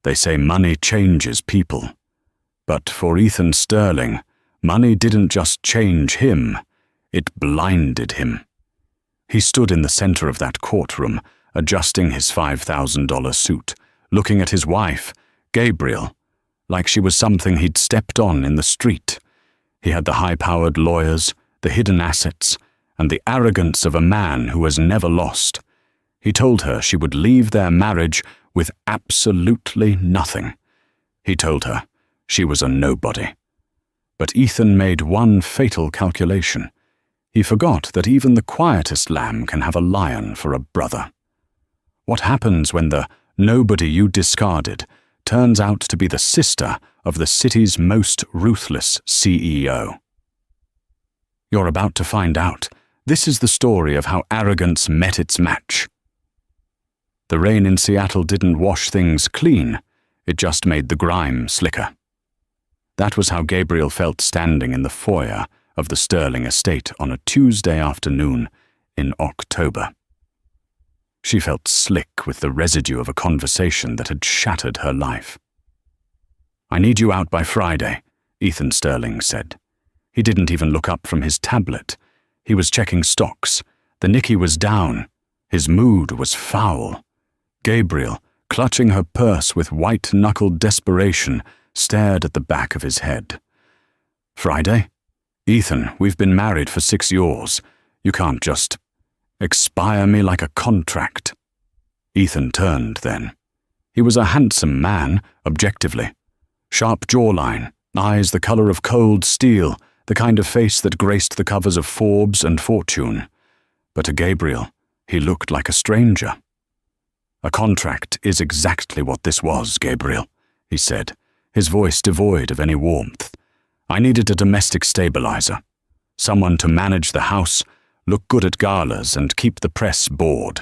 They say money changes people. But for Ethan Sterling, money didn't just change him, it blinded him. He stood in the center of that courtroom, adjusting his $5,000 suit, looking at his wife, Gabriel, like she was something he'd stepped on in the street. He had the high-powered lawyers, the hidden assets, and the arrogance of a man who has never lost. He told her she would leave their marriage with absolutely nothing. He told her she was a nobody. But Ethan made one fatal calculation. He forgot that even the quietest lamb can have a lion for a brother. What happens when the nobody you discarded turns out to be the sister of the city's most ruthless CEO? You're about to find out. This is the story of how arrogance met its match. The rain in Seattle didn't wash things clean, it just made the grime slicker. That was how Gabriel felt standing in the foyer of the Sterling estate on a Tuesday afternoon in October. She felt slick with the residue of a conversation that had shattered her life. "I need you out by Friday," Ethan Sterling said. He didn't even look up from his tablet. He was checking stocks. The Nikkei was down. His mood was foul. Gabriel, clutching her purse with white-knuckled desperation, stared at the back of his head. "Friday? Ethan, we've been married for 6 years. You can't just expire me like a contract." Ethan turned then. He was a handsome man, objectively. Sharp jawline, eyes the color of cold steel, the kind of face that graced the covers of Forbes and Fortune. But to Gabriel, he looked like a stranger. "A contract is exactly what this was, Gabriel," he said, his voice devoid of any warmth. "I needed a domestic stabilizer, someone to manage the house, look good at galas, and keep the press bored.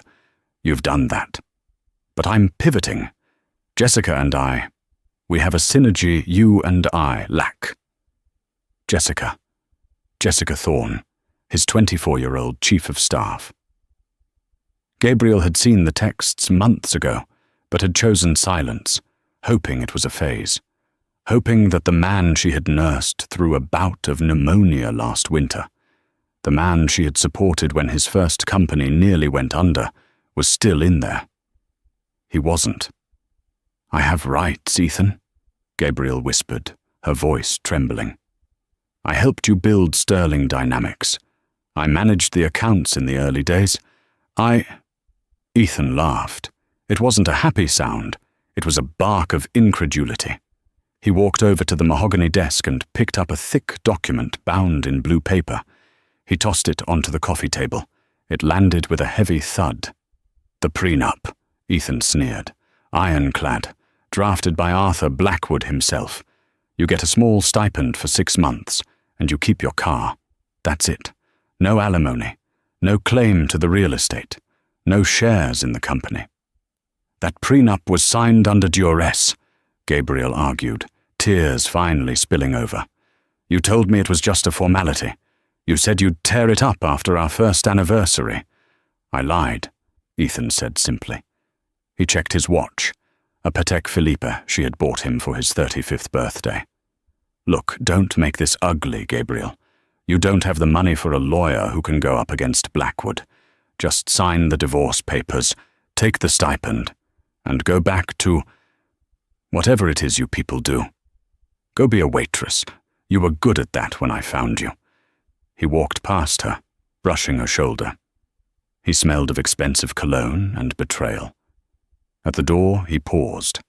You've done that. But I'm pivoting. Jessica and I, we have a synergy you and I lack." Jessica Thorne, his 24-year-old chief of staff. Gabriel had seen the texts months ago, but had chosen silence, hoping it was a phase, hoping that the man she had nursed through a bout of pneumonia last winter, the man she had supported when his first company nearly went under, was still in there. He wasn't. "I have rights, Ethan," Gabriel whispered, her voice trembling. "I helped you build Sterling Dynamics. I managed the accounts in the early days. Ethan laughed. It wasn't a happy sound. It was a bark of incredulity. He walked over to the mahogany desk and picked up a thick document bound in blue paper. He tossed it onto the coffee table. It landed with a heavy thud. "The prenup," Ethan sneered. "Ironclad, drafted by Arthur Blackwood himself. You get a small stipend for 6 months, and you keep your car. That's it. No alimony, no claim to the real estate, no shares in the company." "That prenup was signed under duress," Gabriel argued, tears finally spilling over. "You told me it was just a formality. You said you'd tear it up after our first anniversary." "I lied," Ethan said simply. He checked his watch, a Patek Philippe she had bought him for his 35th birthday. "Look, don't make this ugly, Gabriel. You don't have the money for a lawyer who can go up against Blackwood. Just sign the divorce papers, take the stipend, and go back to whatever it is you people do. Go be a waitress. You were good at that when I found you." He walked past her, brushing her shoulder. He smelled of expensive cologne and betrayal. At the door, he paused.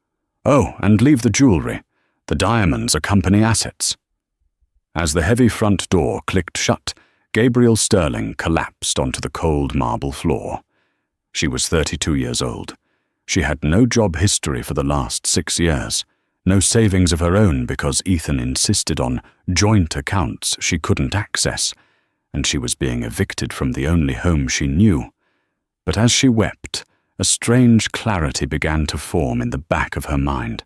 "Oh, and leave the jewelry. The diamonds are company assets." As the heavy front door clicked shut, Gabriel Sterling collapsed onto the cold marble floor. She was 32 years old. She had no job history for the last 6 years, no savings of her own because Ethan insisted on joint accounts she couldn't access, and she was being evicted from the only home she knew. But as she wept, a strange clarity began to form in the back of her mind.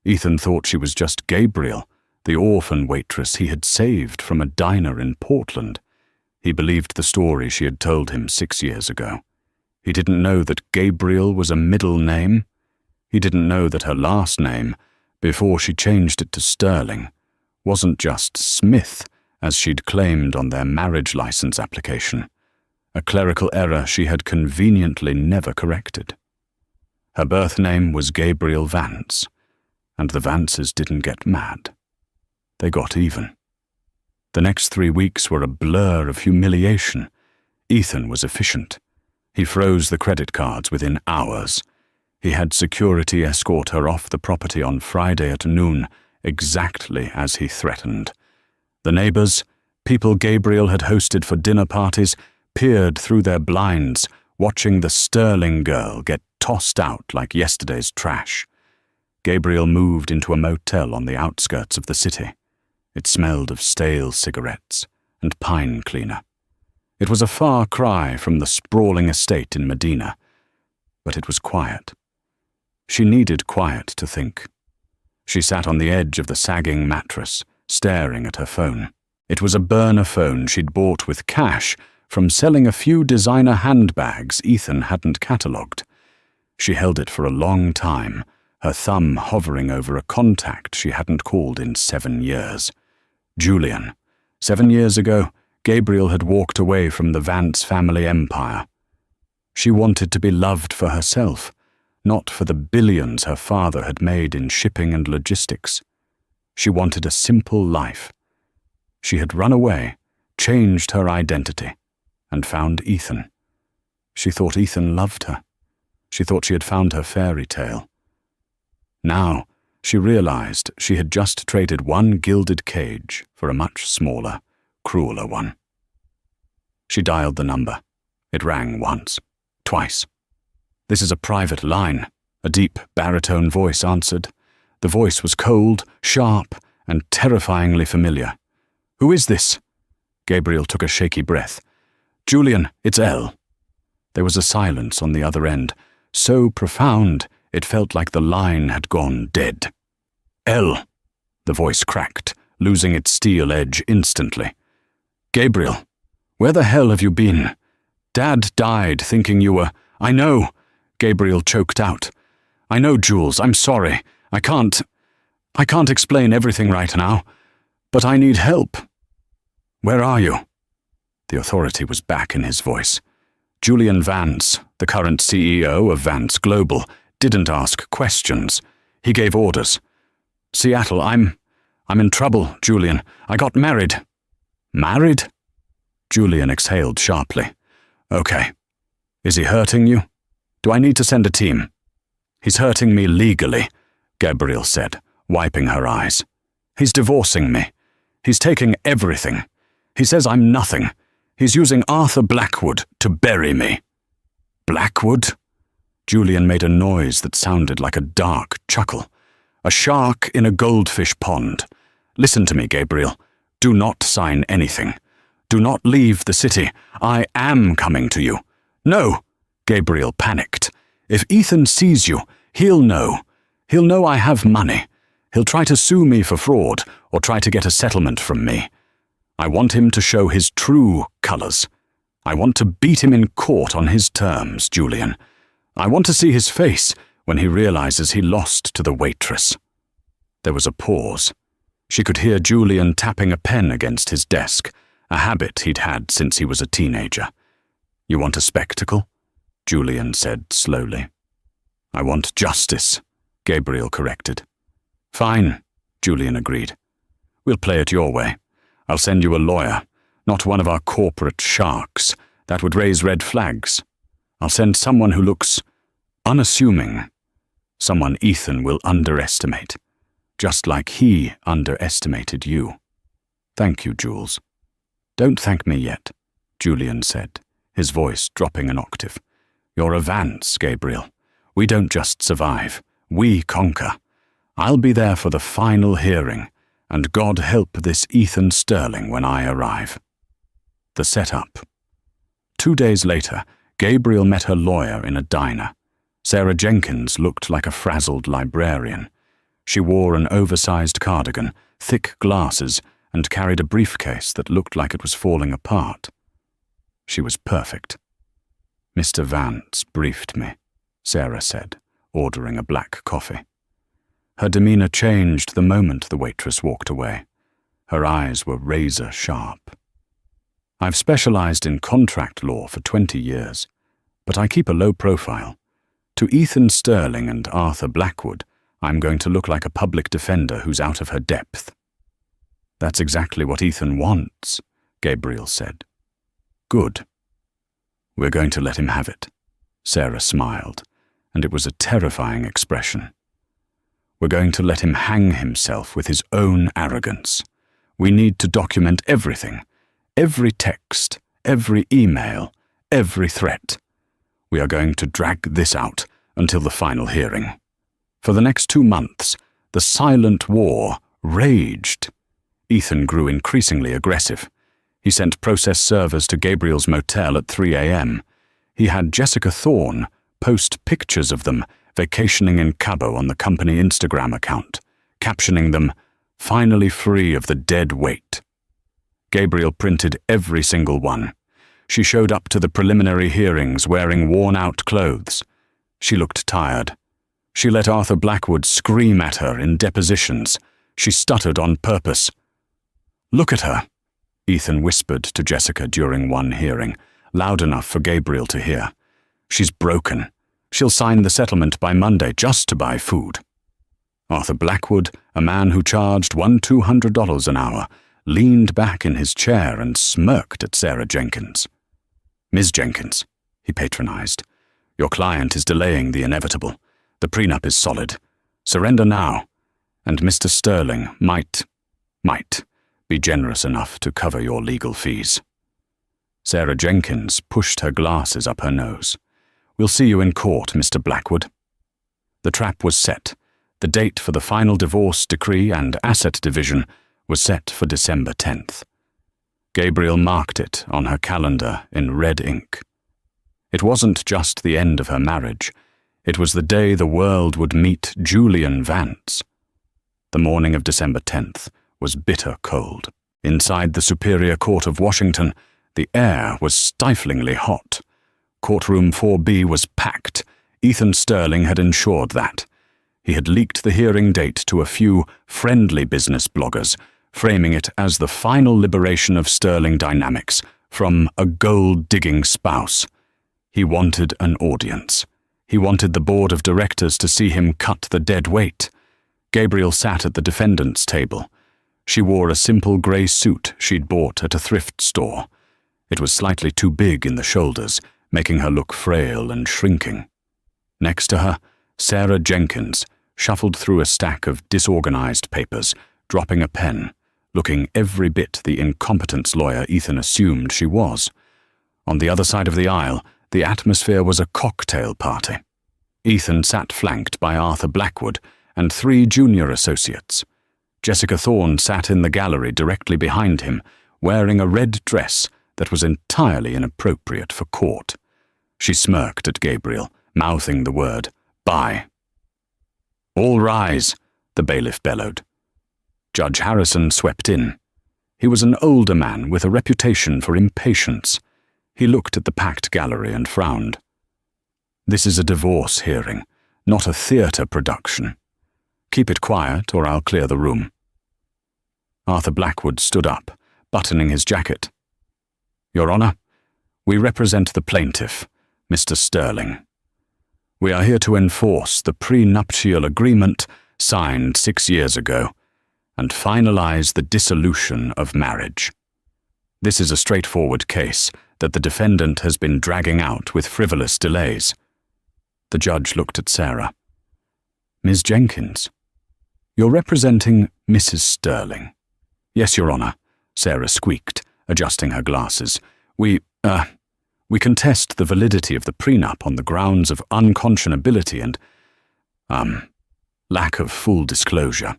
Ethan thought she was just Gabriel, the orphan waitress he had saved from a diner in Portland. He believed the story she had told him 6 years ago. He didn't know that Gabriel was a middle name. He didn't know that her last name, before she changed it to Sterling, wasn't just Smith, as she'd claimed on their marriage license application, a clerical error she had conveniently never corrected. Her birth name was Gabriel Vance, and the Vances didn't get mad. They got even. The next 3 weeks were a blur of humiliation. Ethan was efficient. He froze the credit cards within hours. He had security escort her off the property on Friday at noon, exactly as he threatened. The neighbors, people Gabriel had hosted for dinner parties, peered through their blinds, watching the Sterling girl get tossed out like yesterday's trash. Gabriel moved into a motel on the outskirts of the city. It smelled of stale cigarettes and pine cleaner. It was a far cry from the sprawling estate in Medina, but it was quiet. She needed quiet to think. She sat on the edge of the sagging mattress, staring at her phone. It was a burner phone she'd bought with cash from selling a few designer handbags Ethan hadn't catalogued. She held it for a long time, her thumb hovering over a contact she hadn't called in 7 years. Julian. 7 years ago, Gabriel had walked away from the Vance family empire. She wanted to be loved for herself, not for the billions her father had made in shipping and logistics. She wanted a simple life. She had run away, changed her identity, and found Ethan. She thought Ethan loved her. She thought she had found her fairy tale. Now, she realized she had just traded one gilded cage for a much smaller, crueler one. She dialed the number. It rang once, twice. "This is a private line," a deep baritone voice answered. The voice was cold, sharp, and terrifyingly familiar. "Who is this?" Gabriel took a shaky breath. "Julian, it's Elle." There was a silence on the other end, so profound it felt like the line had gone dead. "Elle," the voice cracked, losing its steel edge instantly. "Gabriel, where the hell have you been? Dad died thinking you were—" "I know," Gabriel choked out. "I know, Jules, I'm sorry. I can't explain everything right now, but I need help." "Where are you?" The authority was back in his voice. Julian Vance, the current CEO of Vance Global, didn't ask questions. He gave orders. "Seattle, I'm in trouble, Julian. I got married." "Married?" Julian exhaled sharply. "Okay. Is he hurting you? Do I need to send a team?" "He's hurting me legally," Gabriel said, wiping her eyes. "He's divorcing me. He's taking everything. He says I'm nothing. He's using Arthur Blackwood to bury me." "Blackwood?" Julian made a noise that sounded like a dark chuckle. "A shark in a goldfish pond. Listen to me, Gabriel. Do not sign anything. Do not leave the city. I am coming to you." "No!" Gabriel panicked. "If Ethan sees you, he'll know. He'll know I have money. He'll try to sue me for fraud or try to get a settlement from me. I want him to show his true colors. I want to beat him in court on his terms, Julian. I want to see his face when he realizes he lost to the waitress." There was a pause. She could hear Julian tapping a pen against his desk, a habit he'd had since he was a teenager. "You want a spectacle?" Julian said slowly. "I want justice," Gabriel corrected. "Fine," Julian agreed. "We'll play it your way. I'll send you a lawyer, not one of our corporate sharks. That would raise red flags. I'll send someone who looks unassuming, someone Ethan will underestimate, just like he underestimated you. Thank you, Jules." "Don't thank me yet," Julian said, his voice dropping an octave. "You're a Vance, Gabriel. We don't just survive, we conquer. I'll be there for the final hearing, and God help this Ethan Sterling when I arrive." The setup. 2 days later, Gabriel met her lawyer in a diner. Sarah Jenkins looked like a frazzled librarian. She wore an oversized cardigan, thick glasses, and carried a briefcase that looked like it was falling apart. She was perfect. "Mr. Vance briefed me," Sarah said, ordering a black coffee. Her demeanor changed the moment the waitress walked away. Her eyes were razor sharp. I've specialized in contract law for 20 years, but I keep a low profile. To Ethan Sterling and Arthur Blackwood, I'm going to look like a public defender who's out of her depth. That's exactly what Ethan wants, Gabriel said. Good. We're going to let him have it. Sarah smiled, and it was a terrifying expression. We're going to let him hang himself with his own arrogance. We need to document everything, every text, every email, every threat. We are going to drag this out until the final hearing. For the next 2 months, the silent war raged. Ethan grew increasingly aggressive. He sent process servers to Gabriel's motel at 3 a.m. He had Jessica Thorne post pictures of them vacationing in Cabo on the company Instagram account, captioning them, "Finally free of the dead weight." Gabriel printed every single one. She showed up to the preliminary hearings wearing worn-out clothes. She looked tired. She let Arthur Blackwood scream at her in depositions. She stuttered on purpose. "Look at her," Ethan whispered to Jessica during one hearing, loud enough for Gabriel to hear. "She's broken. She'll sign the settlement by Monday just to buy food." Arthur Blackwood, a man who charged $200 an hour, leaned back in his chair and smirked at Sarah Jenkins. "Ms. Jenkins," he patronized, "your client is delaying the inevitable. The prenup is solid. Surrender now, and Mr. Sterling might be generous enough to cover your legal fees." Sarah Jenkins pushed her glasses up her nose. "We'll see you in court, Mr. Blackwood." The trap was set. The date for the final divorce decree and asset division was set for December 10th. Gabriel marked it on her calendar in red ink. It wasn't just the end of her marriage. It was the day the world would meet Julian Vance. The morning of December 10th was bitter cold. Inside the Superior Court of Washington, the air was stiflingly hot. Courtroom 4B was packed. Ethan Sterling had ensured that. He had leaked the hearing date to a few friendly business bloggers, framing it as the final liberation of Sterling Dynamics from a gold-digging spouse. He wanted an audience. He wanted the board of directors to see him cut the dead weight. Gabriel sat at the defendant's table. She wore a simple grey suit she'd bought at a thrift store. It was slightly too big in the shoulders, making her look frail and shrinking. Next to her, Sarah Jenkins shuffled through a stack of disorganized papers, dropping a pen, looking every bit the incompetence lawyer Ethan assumed she was. On the other side of the aisle, the atmosphere was a cocktail party. Ethan sat flanked by Arthur Blackwood and 3 junior associates. Jessica Thorne sat in the gallery directly behind him, wearing a red dress that was entirely inappropriate for court. She smirked at Gabriel, mouthing the word, "Buy." "All rise," the bailiff bellowed. Judge Harrison swept in. He was an older man with a reputation for impatience. He looked at the packed gallery and frowned. "This is a divorce hearing, not a theatre production. Keep it quiet or I'll clear the room." Arthur Blackwood stood up, buttoning his jacket. "Your Honor, we represent the plaintiff, Mr. Sterling. We are here to enforce the prenuptial agreement signed 6 years ago and finalize the dissolution of marriage. This is a straightforward case that the defendant has been dragging out with frivolous delays." The judge looked at Sarah. "Ms. Jenkins, you're representing Mrs. Sterling." "Yes, Your Honor," Sarah squeaked, adjusting her glasses. We contest the validity of the prenup on the grounds of unconscionability and, lack of full disclosure."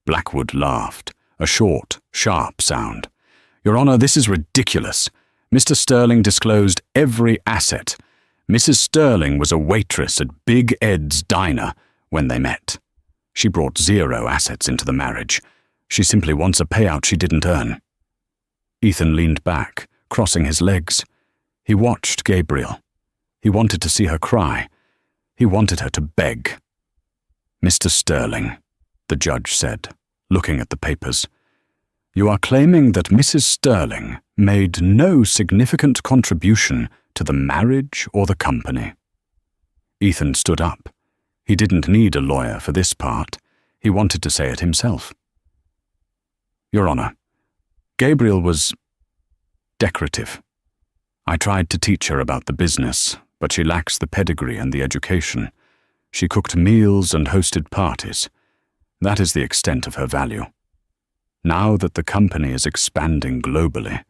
Blackwood laughed, a short, sharp sound. "Your Honor, this is ridiculous. Mr. Sterling disclosed every asset. Mrs. Sterling was a waitress at Big Ed's diner when they met. She brought 0 assets into the marriage. She simply wants a payout she didn't earn." Ethan leaned back, crossing his legs. He watched Gabriel. He wanted to see her cry. He wanted her to beg. "Mr. Sterling," the judge said, looking at the papers, "you are claiming that Mrs. Sterling made no significant contribution to the marriage or the company." Ethan stood up. He didn't need a lawyer for this part. He wanted to say it himself. "Your Honor, Gabriel was decorative. I tried to teach her about the business, but she lacks the pedigree and the education. She cooked meals and hosted parties. That is the extent of her value. Now that the company is expanding globally,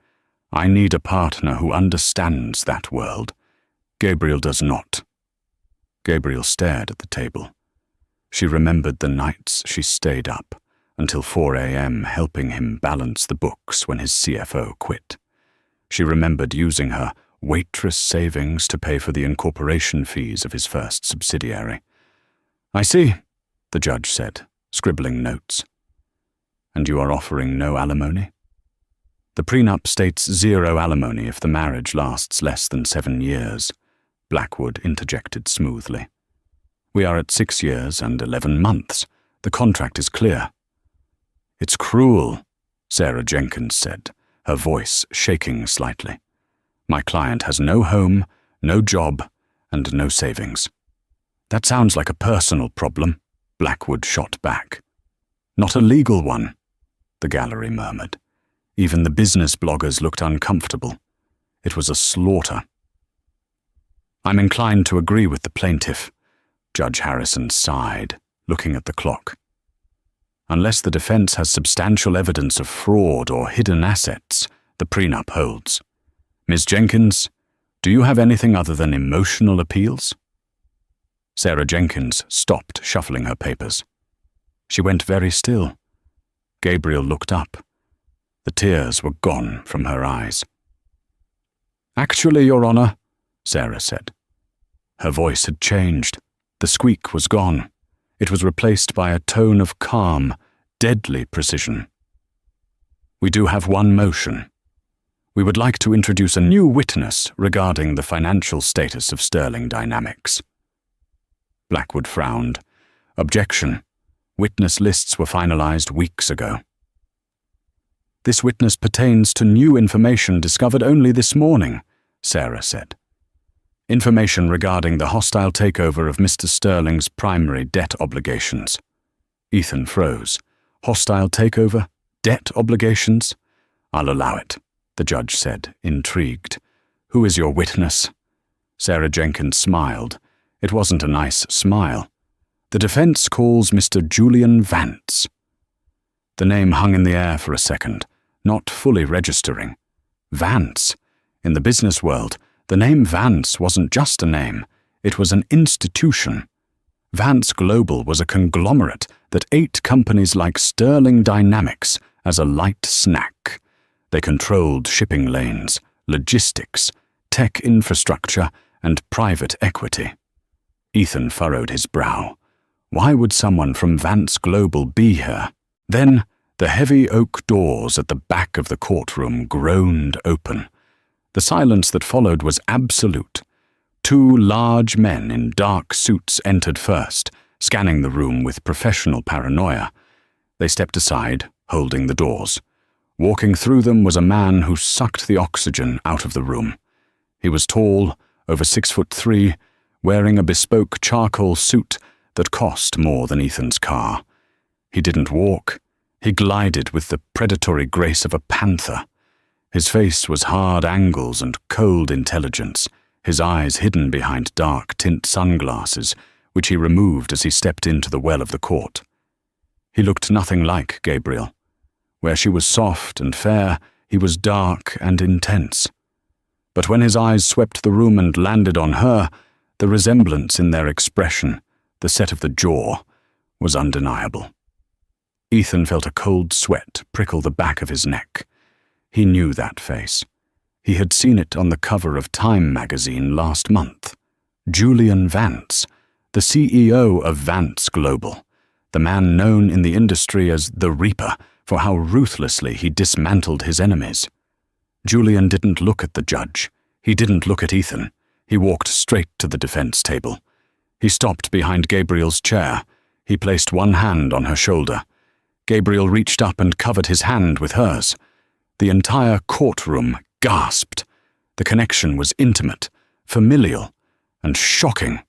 I need a partner who understands that world. Gabriel does not." Gabriel stared at the table. She remembered the nights she stayed up until 4 a.m. helping him balance the books when his CFO quit. She remembered using her waitress savings to pay for the incorporation fees of his first subsidiary. "I see," the judge said, scribbling notes. "And you are offering no alimony?" "The prenup states 0 alimony if the marriage lasts less than 7 years, Blackwood interjected smoothly. "We are at 6 years and 11 months. The contract is clear." "It's cruel," Sarah Jenkins said, her voice shaking slightly. "My client has no home, no job, and no savings." "That sounds like a personal problem," Blackwood shot back. "Not a legal one," the gallery murmured. Even the business bloggers looked uncomfortable. It was a slaughter. "I'm inclined to agree with the plaintiff," Judge Harrison sighed, looking at the clock. "Unless the defense has substantial evidence of fraud or hidden assets, the prenup holds. Ms. Jenkins, do you have anything other than emotional appeals?" Sarah Jenkins stopped shuffling her papers. She went very still. Gabriel looked up. The tears were gone from her eyes. "Actually, Your Honor," Sarah said. Her voice had changed. The squeak was gone. It was replaced by a tone of calm, deadly precision. "We do have one motion. We would like to introduce a new witness regarding the financial status of Sterling Dynamics." Blackwood frowned. "Objection. Witness lists were finalized weeks ago." "This witness pertains to new information discovered only this morning," Sarah said. "Information regarding the hostile takeover of Mr. Sterling's primary debt obligations." Ethan froze. "Hostile takeover? Debt obligations?" "I'll allow it," the judge said, intrigued. "Who is your witness?" Sarah Jenkins smiled. It wasn't a nice smile. "The defense calls Mr. Julian Vance." The name hung in the air for a second, not fully registering. Vance. In the business world, the name Vance wasn't just a name, it was an institution. Vance Global was a conglomerate that ate companies like Sterling Dynamics as a light snack. They controlled shipping lanes, logistics, tech infrastructure, and private equity. Ethan furrowed his brow. Why would someone from Vance Global be here? Then, the heavy oak doors at the back of the courtroom groaned open. The silence that followed was absolute. 2 large men in dark suits entered first, scanning the room with professional paranoia. They stepped aside, holding the doors. Walking through them was a man who sucked the oxygen out of the room. He was tall, over 6'3", wearing a bespoke charcoal suit that cost more than Ethan's car. He didn't walk. He glided with the predatory grace of a panther. His face was hard angles and cold intelligence, his eyes hidden behind dark tint sunglasses, which he removed as he stepped into the well of the court. He looked nothing like Gabriel. Where she was soft and fair, he was dark and intense. But when his eyes swept the room and landed on her, the resemblance in their expression, the set of the jaw, was undeniable. Ethan felt a cold sweat prickle the back of his neck. He knew that face. He had seen it on the cover of Time magazine last month. Julian Vance, the CEO of Vance Global, the man known in the industry as the Reaper for how ruthlessly he dismantled his enemies. Julian didn't look at the judge. He didn't look at Ethan. He walked straight to the defense table. He stopped behind Gabriel's chair. He placed one hand on her shoulder. Gabriel reached up and covered his hand with hers. The entire courtroom gasped. The connection was intimate, familial, and shocking.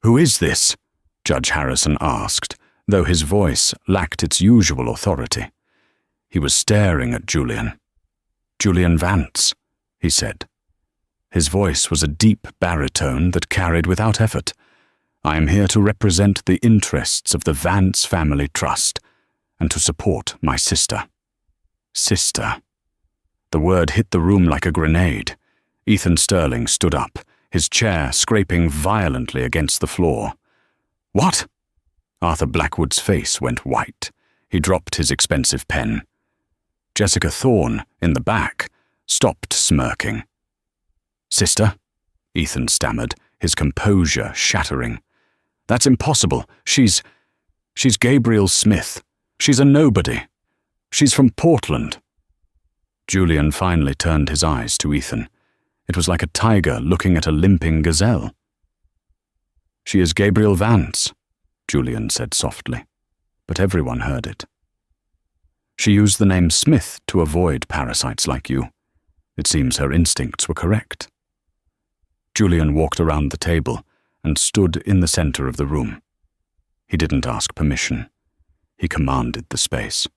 "Who is this?" Judge Harrison asked, though his voice lacked its usual authority. He was staring at Julian. "Julian Vance," he said. His voice was a deep baritone that carried without effort. "I am here to represent the interests of the Vance Family Trust and to support my sister." Sister. The word hit the room like a grenade. Ethan Sterling stood up, his chair scraping violently against the floor. "What?" Arthur Blackwood's face went white. He dropped his expensive pen. Jessica Thorne, in the back, stopped smirking. "Sister?" Ethan stammered, his composure shattering. "That's impossible. She's Gabriel Smith. She's a nobody. She's from Portland." Julian finally turned his eyes to Ethan. It was like a tiger looking at a limping gazelle. "She is Gabriel Vance," Julian said softly, but everyone heard it. "She used the name Smith to avoid parasites like you. It seems her instincts were correct." Julian walked around the table and stood in the center of the room. He didn't ask permission. He commanded the space.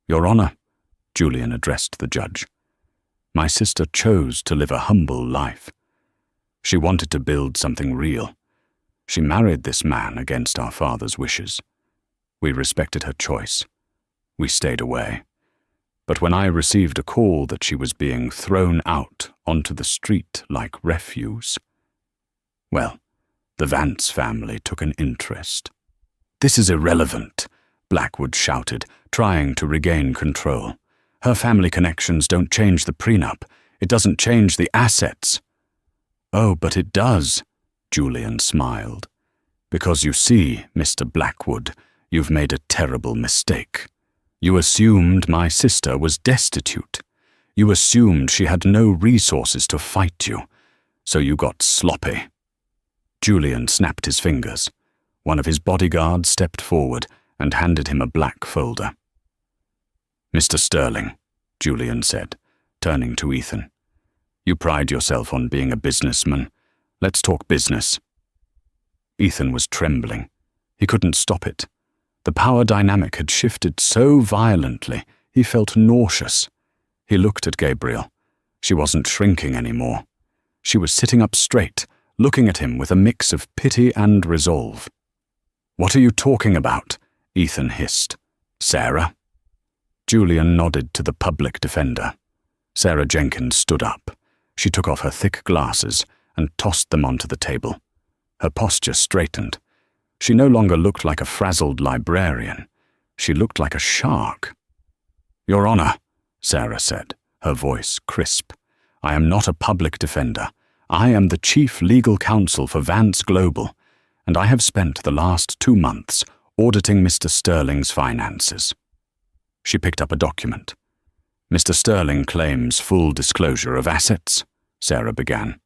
"Your Honor," Julian addressed the judge, "my sister chose to live a humble life. She wanted to build something real. She married this man against our father's wishes. We respected her choice. We stayed away. But when I received a call that she was being thrown out onto the street like refuse, well, the Vance family took an interest." "This is irrelevant," Blackwood shouted, trying to regain control. "Her family connections don't change the prenup. It doesn't change the assets." "Oh, but it does," Julian smiled. "Because you see, Mr. Blackwood, you've made a terrible mistake. You assumed my sister was destitute. You assumed she had no resources to fight you, so you got sloppy." Julian snapped his fingers. One of his bodyguards stepped forward and handed him a black folder. "Mr. Sterling," Julian said, turning to Ethan, "you pride yourself on being a businessman. Let's talk business." Ethan was trembling. He couldn't stop it. The power dynamic had shifted so violently, he felt nauseous. He looked at Gabriel. She wasn't shrinking anymore. She was sitting up straight, looking at him with a mix of pity and resolve. "What are you talking about?" Ethan hissed. "Sarah?" Julian nodded to the public defender. Sarah Jenkins stood up. She took off her thick glasses and tossed them onto the table. Her posture straightened. She no longer looked like a frazzled librarian. She looked like a shark. "Your Honor," Sarah said, her voice crisp, "I am not a public defender. I am the chief legal counsel for Vance Global, and I have spent the last 2 months auditing Mr. Sterling's finances." She picked up a document. "Mr. Sterling claims full disclosure of assets," Sarah began.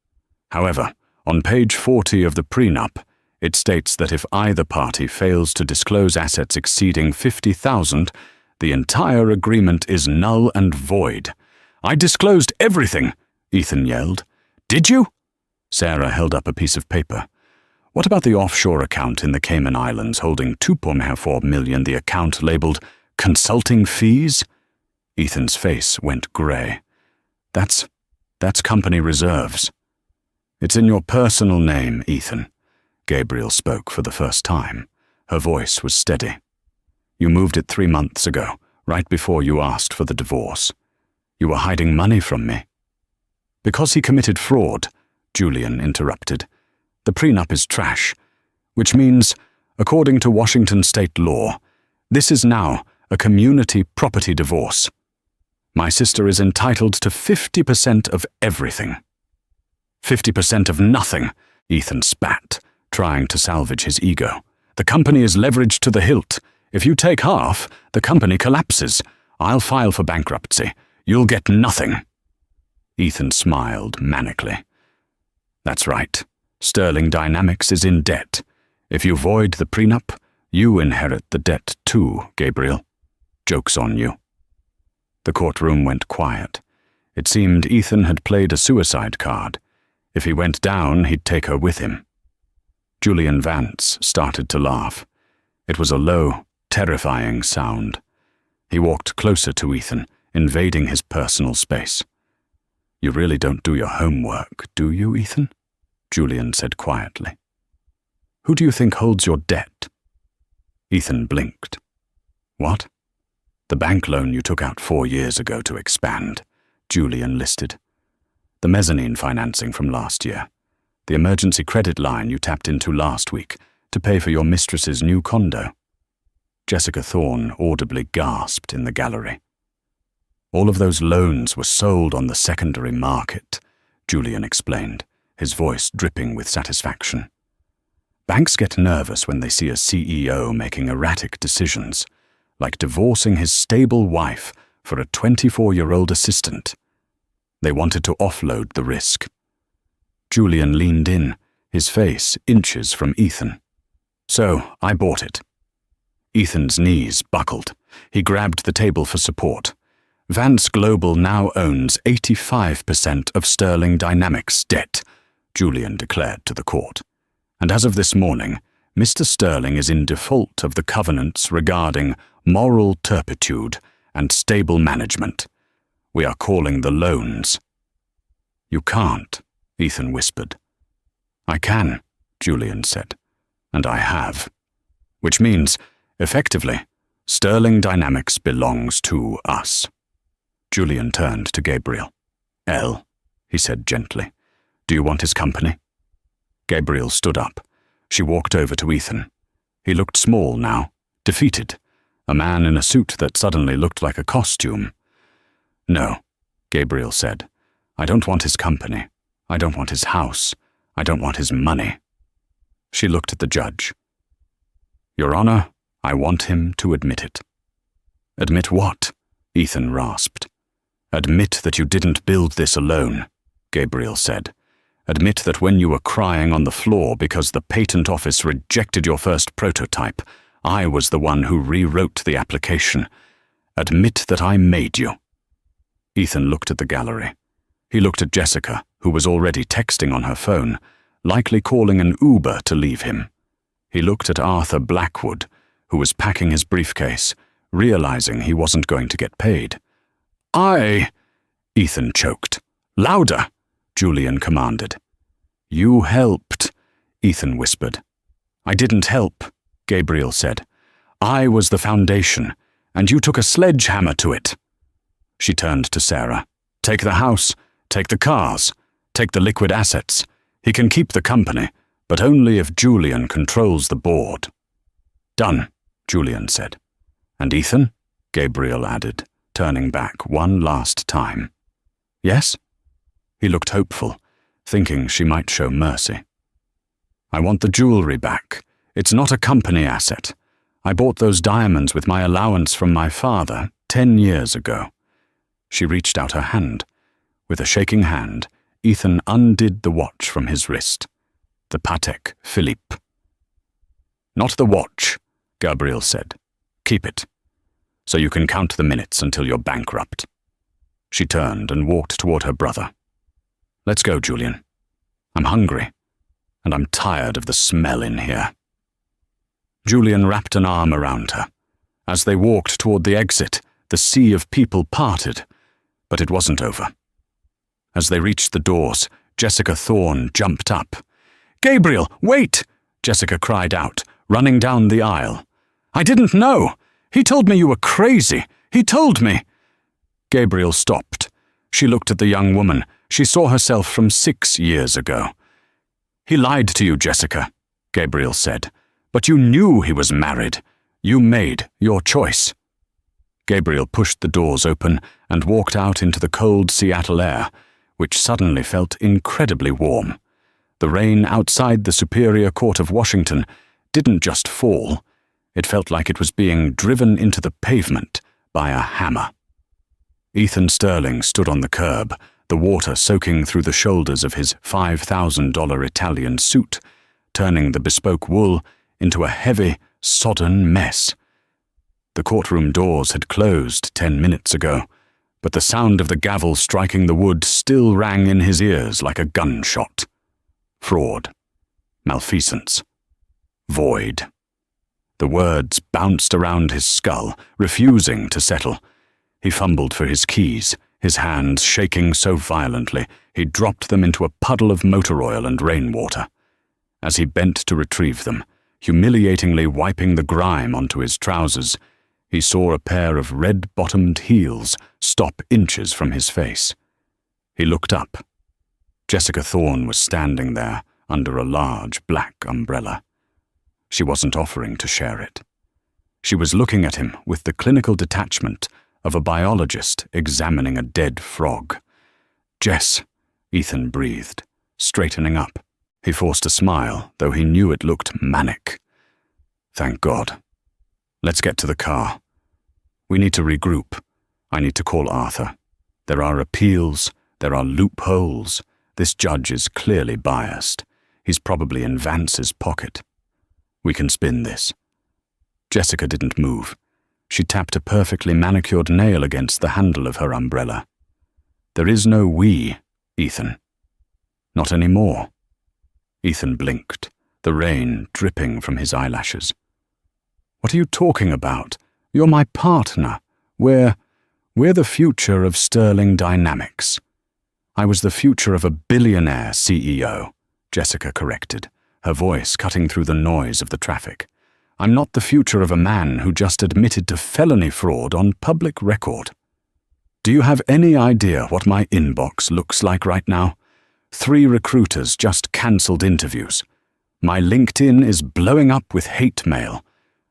"However, on page 40 of the prenup, it states that if either party fails to disclose assets exceeding $50,000, the entire agreement is null and void." "I disclosed everything," Ethan yelled. "Did you?" Sarah held up a piece of paper. "What about the offshore account in the Cayman Islands holding $2.4 million, the account labeled consulting fees?" Ethan's face went gray. That's company reserves." "It's in your personal name, Ethan." Gabriel spoke for the first time. Her voice was steady. "You moved it 3 months ago, right before you asked for the divorce. You were hiding money from me." "Because he committed fraud," Julian interrupted. "The prenup is trash, which means, according to Washington state law, this is now a community property divorce. My sister is entitled to 50% of everything." "50% of nothing," Ethan spat, trying to salvage his ego. "The company is leveraged to the hilt. If you take half, the company collapses. I'll file for bankruptcy. You'll get nothing." Ethan smiled manically. "That's right," Sterling Dynamics is in debt. If you void the prenup, you inherit the debt too, Gabriel. Joke's on you." The courtroom went quiet. It seemed Ethan had played a suicide card. If he went down, he'd take her with him. Julian Vance started to laugh. It was a low, terrifying sound. He walked closer to Ethan, invading his personal space. "You really don't do your homework, do you, Ethan?" Julian said quietly. "Who do you think holds your debt?" Ethan blinked. "What?" "The bank loan you took out 4 years ago to expand," Julian listed. "The mezzanine financing from last year. The emergency credit line you tapped into last week to pay for your mistress's new condo." Jessica Thorne audibly gasped in the gallery. "All of those loans were sold on the secondary market," Julian explained, his voice dripping with satisfaction. "Banks get nervous when they see a CEO making erratic decisions, like divorcing his stable wife for a 24-year-old assistant. They wanted to offload the risk." Julian leaned in, his face inches from Ethan. "So, I bought it." Ethan's knees buckled. He grabbed the table for support. "Vance Global now owns 85% of Sterling Dynamics' debt," Julian declared to the court. "And as of this morning, Mr. Sterling is in default of the covenants regarding moral turpitude and stable management. We are calling the loans." "You can't," Ethan whispered. "I can," Julian said, "and I have. Which means, effectively, Sterling Dynamics belongs to us." Julian turned to Gabriel. "Elle," he said gently, "do you want his company?" Gabriel stood up. She walked over to Ethan. He looked small now, defeated, a man in a suit that suddenly looked like a costume. "No," Gabriel said. "I don't want his company. I don't want his house. I don't want his money." She looked at the judge. "Your Honor, I want him to admit it." "Admit what?" Ethan rasped. "Admit that you didn't build this alone," Gabriel said. "Admit that when you were crying on the floor because the patent office rejected your first prototype, I was the one who rewrote the application. Admit that I made you." Ethan looked at the gallery. He looked at Jessica, who was already texting on her phone, likely calling an Uber to leave him. He looked at Arthur Blackwood, who was packing his briefcase, realizing he wasn't going to get paid. Ethan choked. "Louder," Julian commanded. "You helped," Ethan whispered. "I didn't help," Gabriel said. "I was the foundation, and you took a sledgehammer to it." She turned to Sarah. "Take the house, take the cars, take the liquid assets. He can keep the company, but only if Julian controls the board." "Done," Julian said. "And Ethan?" Gabriel added, turning back one last time. "Yes?" He looked hopeful, thinking she might show mercy. "I want the jewelry back. It's not a company asset. I bought those diamonds with my allowance from my father 10 years ago." She reached out her hand. With a shaking hand, Ethan undid the watch from his wrist. The Patek Philippe. "Not the watch," Gabriel said. "Keep it, so you can count the minutes until you're bankrupt." She turned and walked toward her brother. "Let's go, Julian. I'm hungry, and I'm tired of the smell in here." Julian wrapped an arm around her. As they walked toward the exit, the sea of people parted, but it wasn't over. As they reached the doors, Jessica Thorne jumped up. "Gabriel, wait!" Jessica cried out, running down the aisle. "I didn't know! He told me you were crazy! He told me!" Gabriel stopped. She looked at the young woman. She saw herself from 6 years ago. "He lied to you, Jessica," Gabriel said. "But you knew he was married. You made your choice." Gabriel pushed the doors open and walked out into the cold Seattle air, which suddenly felt incredibly warm. The rain outside the Superior Court of Washington didn't just fall. It felt like it was being driven into the pavement by a hammer. Ethan Sterling stood on the curb, the water soaking through the shoulders of his $5,000 Italian suit, turning the bespoke wool into a heavy, sodden mess. The courtroom doors had closed 10 minutes ago, but the sound of the gavel striking the wood still rang in his ears like a gunshot. Fraud. Malfeasance. Void. The words bounced around his skull, refusing to settle. He fumbled for his keys, his hands shaking so violently he dropped them into a puddle of motor oil and rainwater. As he bent to retrieve them, humiliatingly wiping the grime onto his trousers, he saw a pair of red-bottomed heels stop inches from his face. He looked up. Jessica Thorne was standing there under a large black umbrella. She wasn't offering to share it. She was looking at him with the clinical detachment of a biologist examining a dead frog. "Jess," Ethan breathed, straightening up. He forced a smile, though he knew it looked manic. "Thank God. Let's get to the car. We need to regroup. I need to call Arthur. There are appeals, there are loopholes. This judge is clearly biased. He's probably in Vance's pocket. We can spin this." Jessica didn't move. She tapped a perfectly manicured nail against the handle of her umbrella. "There is no we, Ethan. Not anymore." Ethan blinked, the rain dripping from his eyelashes. "What are you talking about? You're my partner. We're the future of Sterling Dynamics." "I was the future of a billionaire CEO," Jessica corrected, her voice cutting through the noise of the traffic. "I'm not the future of a man who just admitted to felony fraud on public record." "Do you have any idea what my inbox looks like right now? 3 recruiters just cancelled interviews. My LinkedIn is blowing up with hate mail.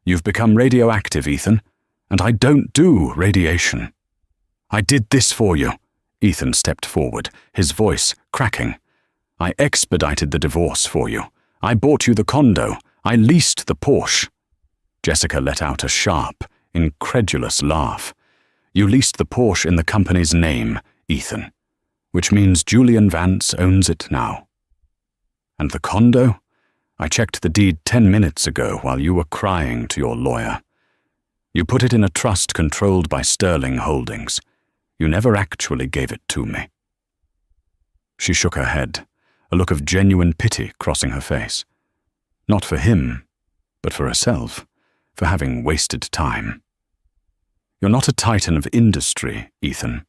You've become radioactive, Ethan, and I don't do radiation." "I did this for you." Ethan stepped forward, his voice cracking. "I expedited the divorce for you. I bought you the condo. I leased the Porsche." Jessica let out a sharp, incredulous laugh. "You leased the Porsche in the company's name, Ethan, which means Julian Vance owns it now." "And the condo? I checked the deed 10 minutes ago while you were crying to your lawyer. You put it in a trust controlled by Sterling Holdings. You never actually gave it to me." She shook her head, a look of genuine pity crossing her face. Not for him, but for herself, for having wasted time. "You're not a titan of industry, Ethan.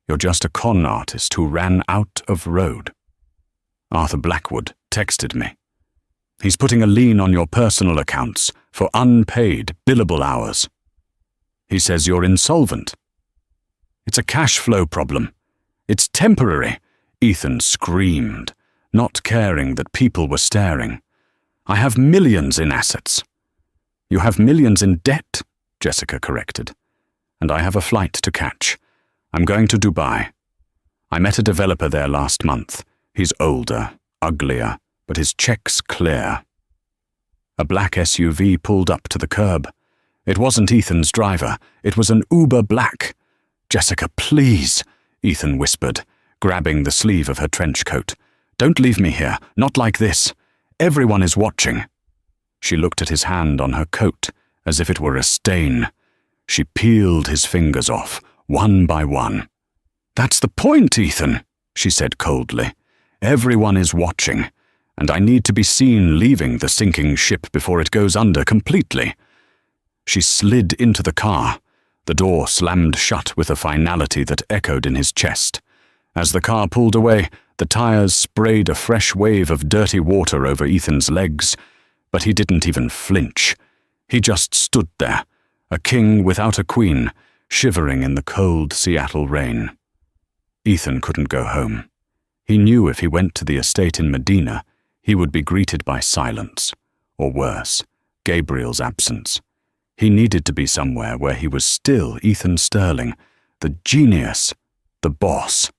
You're just a con artist who ran out of road." Arthur Blackwood texted me. "He's putting a lien on your personal accounts for unpaid billable hours. He says you're insolvent." "It's a cash flow problem. It's temporary," Ethan screamed, not caring that people were staring. "I have millions in assets." "You have millions in debt," Jessica corrected. "And I have a flight to catch. I'm going to Dubai. I met a developer there last month. He's older, uglier, but his check's clear." A black SUV pulled up to the curb. It wasn't Ethan's driver. It was an Uber Black. "Jessica, please," Ethan whispered, grabbing the sleeve of her trench coat. "Don't leave me here, not like this. Everyone is watching." She looked at his hand on her coat as if it were a stain. She peeled his fingers off, one by one. "That's the point, Ethan," she said coldly. "Everyone is watching, and I need to be seen leaving the sinking ship before it goes under completely." She slid into the car. The door slammed shut with a finality that echoed in his chest. As the car pulled away, the tires sprayed a fresh wave of dirty water over Ethan's legs, but he didn't even flinch. He just stood there, a king without a queen, shivering in the cold Seattle rain. Ethan couldn't go home. He knew if he went to the estate in Medina, he would be greeted by silence, or worse, Gabriel's absence. He needed to be somewhere where he was still Ethan Sterling, the genius, the boss.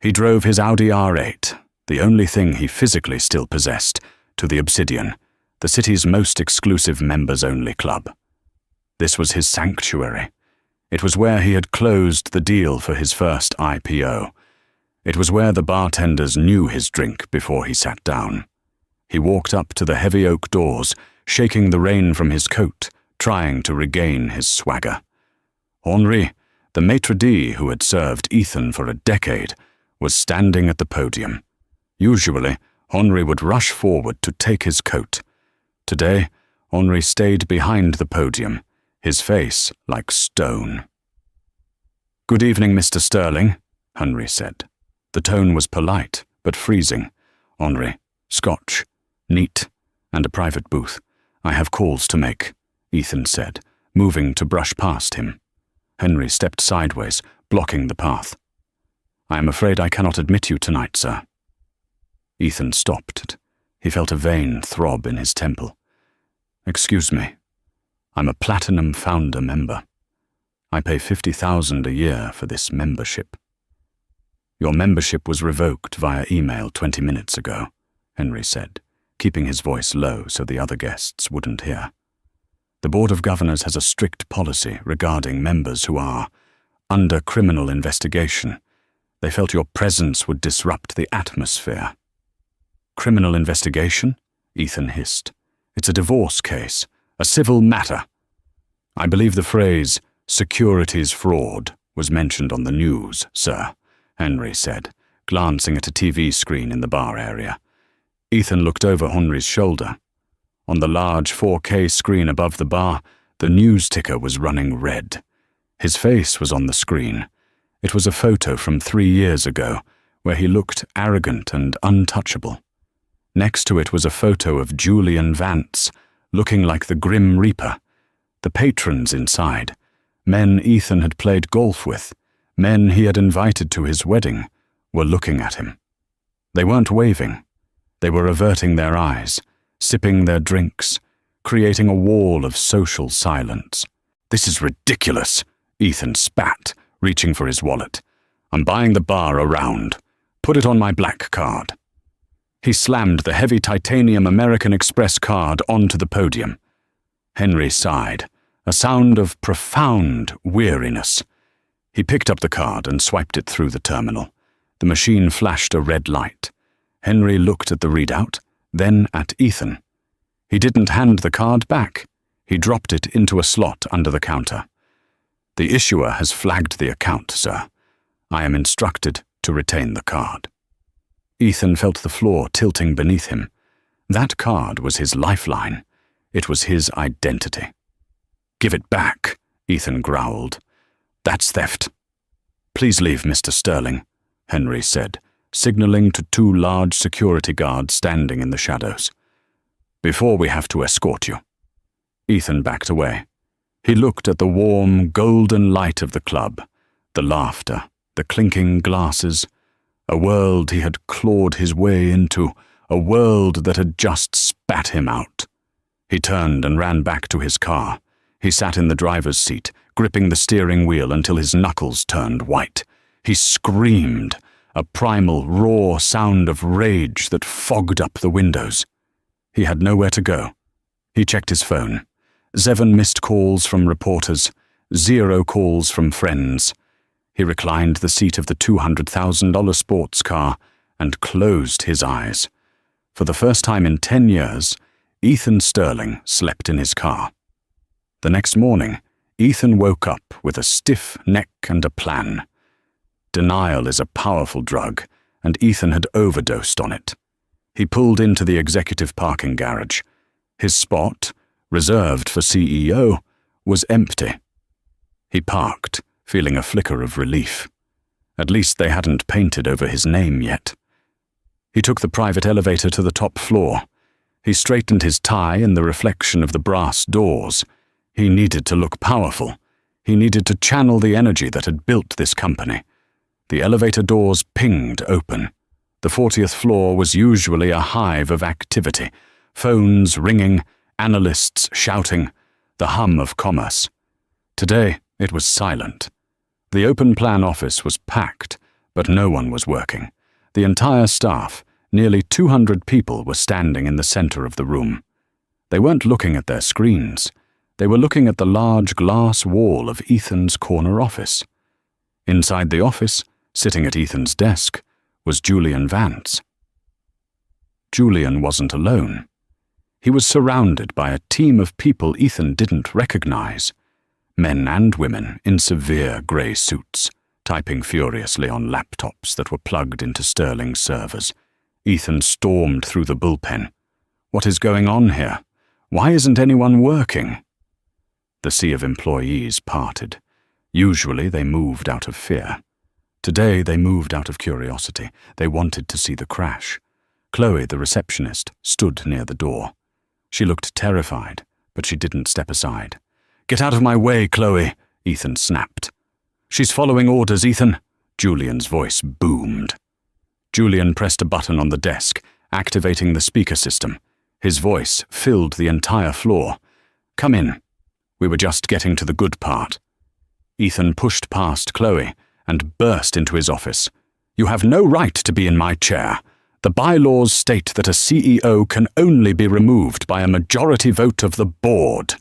He drove his Audi R8, the only thing he physically still possessed, to the Obsidian, the city's most exclusive members-only club. This was his sanctuary. It was where he had closed the deal for his first IPO. It was where the bartenders knew his drink before he sat down. He walked up to the heavy oak doors, shaking the rain from his coat, trying to regain his swagger. Henri, the maitre d' who had served Ethan for a decade, was standing at the podium. Usually, Henri would rush forward to take his coat. Today, Henri stayed behind the podium, his face like stone. "Good evening, Mr. Sterling," Henri said. The tone was polite, but freezing. "Henri, Scotch, neat, and a private booth. I have calls to make," Ethan said, moving to brush past him. Henri stepped sideways, blocking the path. "I am afraid I cannot admit you tonight, sir." Ethan stopped. He felt a vein throb in his temple. "Excuse me. I'm a Platinum Founder member. I pay $50,000 a year for this membership." "Your membership was revoked via email 20 minutes ago," Henri said, keeping his voice low so the other guests wouldn't hear. "The Board of Governors has a strict policy regarding members who are under criminal investigation. They felt your presence would disrupt the atmosphere." "Criminal investigation?" Ethan hissed. "It's a divorce case, a civil matter." "I believe the phrase, securities fraud, was mentioned on the news, sir," Henri said, glancing at a TV screen in the bar area. Ethan looked over Henri's shoulder. On the large 4K screen above the bar, the news ticker was running red. His face was on the screen. It was a photo from 3 years ago, where he looked arrogant and untouchable. Next to it was a photo of Julian Vance, looking like the Grim Reaper. The patrons inside, men Ethan had played golf with, men he had invited to his wedding, were looking at him. They weren't waving. They were averting their eyes, sipping their drinks, creating a wall of social silence. "This is ridiculous," Ethan spat, reaching for his wallet. "I'm buying the bar a round. Put it on my black card." He slammed the heavy titanium American Express card onto the podium. Henri sighed, a sound of profound weariness. He picked up the card and swiped it through the terminal. The machine flashed a red light. Henri looked at the readout, then at Ethan. He didn't hand the card back. He dropped it into a slot under the counter. "The issuer has flagged the account, sir. I am instructed to retain the card." Ethan felt the floor tilting beneath him. That card was his lifeline. It was his identity. "Give it back," Ethan growled. "That's theft." "Please leave, Mr. Sterling," Henri said, signaling to 2 large security guards standing in the shadows. "Before we have to escort you." Ethan backed away. He looked at the warm, golden light of the club, the laughter, the clinking glasses, a world he had clawed his way into, a world that had just spat him out. He turned and ran back to his car. He sat in the driver's seat, gripping the steering wheel until his knuckles turned white. He screamed, a primal, raw sound of rage that fogged up the windows. He had nowhere to go. He checked his phone. 7 missed calls from reporters, 0 calls from friends. He reclined the seat of the $200,000 sports car and closed his eyes. For the first time in 10 years, Ethan Sterling slept in his car. The next morning, Ethan woke up with a stiff neck and a plan. Denial is a powerful drug, and Ethan had overdosed on it. He pulled into the executive parking garage. His spot, reserved for CEO, was empty. He parked, feeling a flicker of relief. At least they hadn't painted over his name yet. He took the private elevator to the top floor. He straightened his tie in the reflection of the brass doors. He needed to look powerful. He needed to channel the energy that had built this company. The elevator doors pinged open. The 40th floor was usually a hive of activity, phones ringing, analysts shouting, the hum of commerce. Today, it was silent. The open plan office was packed, but no one was working. The entire staff, nearly 200 people, were standing in the center of the room. They weren't looking at their screens. They were looking at the large glass wall of Ethan's corner office. Inside the office, sitting at Ethan's desk, was Julian Vance. Julian wasn't alone. He was surrounded by a team of people Ethan didn't recognize. Men and women in severe grey suits, typing furiously on laptops that were plugged into Sterling's servers. Ethan stormed through the bullpen. What is going on here? Why isn't anyone working? The sea of employees parted. Usually they moved out of fear. Today they moved out of curiosity. They wanted to see the crash. Chloe, the receptionist, stood near the door. She looked terrified, but she didn't step aside. "Get out of my way, Chloe," Ethan snapped. "She's following orders, Ethan," Julian's voice boomed. Julian pressed a button on the desk, activating the speaker system. His voice filled the entire floor. "Come in. We were just getting to the good part." Ethan pushed past Chloe and burst into his office. "You have no right to be in my chair. The bylaws state that a CEO can only be removed by a majority vote of the board."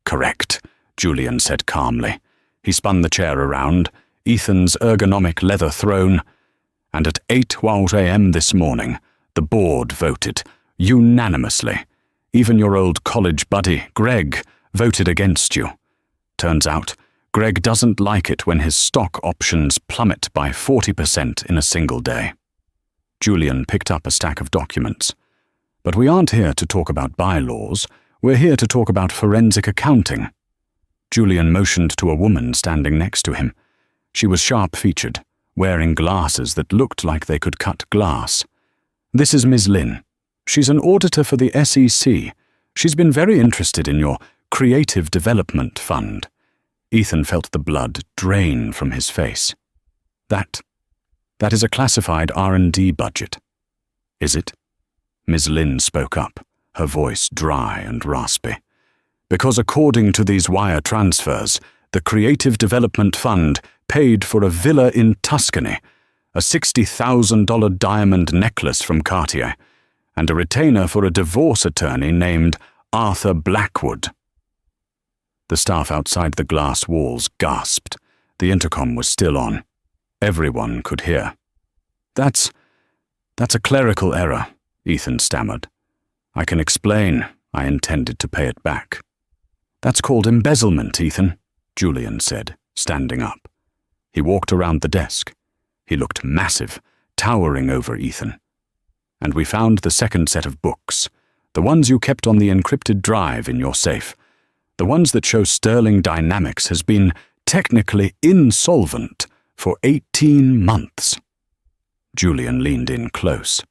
"Correct," Julian said calmly. He spun the chair around, Ethan's ergonomic leather throne, and at 8 a.m. this morning, the board voted, unanimously. Even your old college buddy, Greg, voted against you. Turns out, Greg doesn't like it when his stock options plummet by 40% in a single day. Julian picked up a stack of documents. "But we aren't here to talk about bylaws. We're here to talk about forensic accounting." Julian motioned to a woman standing next to him. She was sharp-featured, wearing glasses that looked like they could cut glass. "This is Ms. Lin. She's an auditor for the SEC. She's been very interested in your Creative Development Fund." Ethan felt the blood drain from his face. That is a classified R&D budget." "Is it?" Ms. Lin spoke up, her voice dry and raspy. "Because according to these wire transfers, the Creative Development Fund paid for a villa in Tuscany, a $60,000 diamond necklace from Cartier, and a retainer for a divorce attorney named Arthur Blackwood." The staff outside the glass walls gasped. The intercom was still on. Everyone could hear. That's a clerical error," Ethan stammered. "I can explain. I intended to pay it back." "That's called embezzlement, Ethan," Julian said, standing up. He walked around the desk. He looked massive, towering over Ethan. "And we found the second set of books, the ones you kept on the encrypted drive in your safe, the ones that show Sterling Dynamics has been technically insolvent for 18 months. Julian leaned in close.